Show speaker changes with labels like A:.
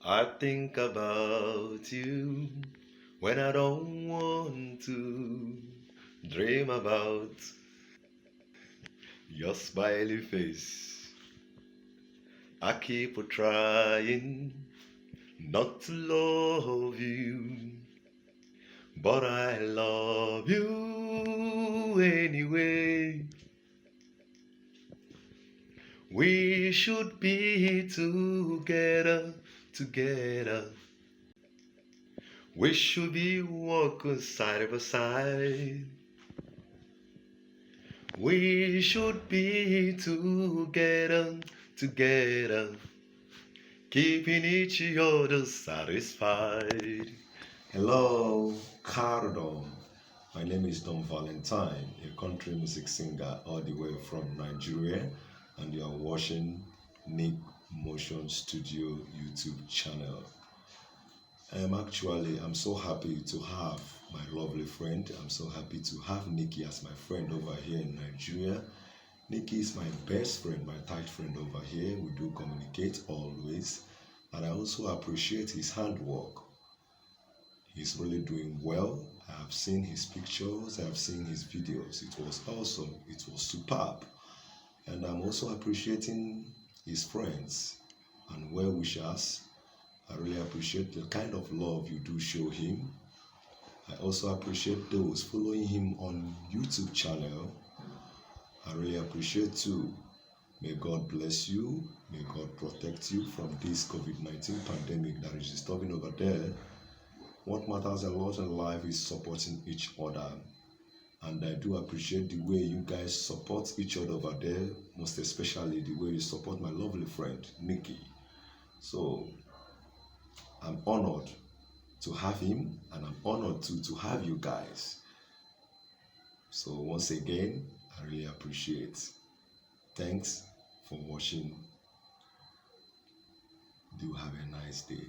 A: I think about you when I don't want to dream about your smiley face. I keep trying not to love you, but I love you anyway. We should be together, together. We should be walking side by side. We should be together, together, keeping each other satisfied. Hello, Cardon. My name is Don Valentine, a country music singer all the way from Nigeria, and you are watching Nick Motion Studio YouTube channel. I'm so happy to have my lovely friend. I'm so happy to have Nikki as my friend over here in Nigeria. Nikki is my best friend, my tight friend over here. We do communicate always, and I also appreciate his handwork. He's really doing well. I have seen his pictures, I have seen his videos. It was awesome, it was superb. And I'm also appreciating his friends and well wishers. I really appreciate the kind of love you do show him. I also appreciate those following him on YouTube channel. I really appreciate too. May God bless you. May God protect you from this COVID-19 pandemic that is disturbing over there. What matters a lot in life is supporting each other. And I do appreciate the way you guys support each other over there, most especially the way you support my lovely friend, Nikki. So I'm honored to have him, and I'm honored to have you guys. So once again, I really appreciate. Thanks for watching. Do have a nice day.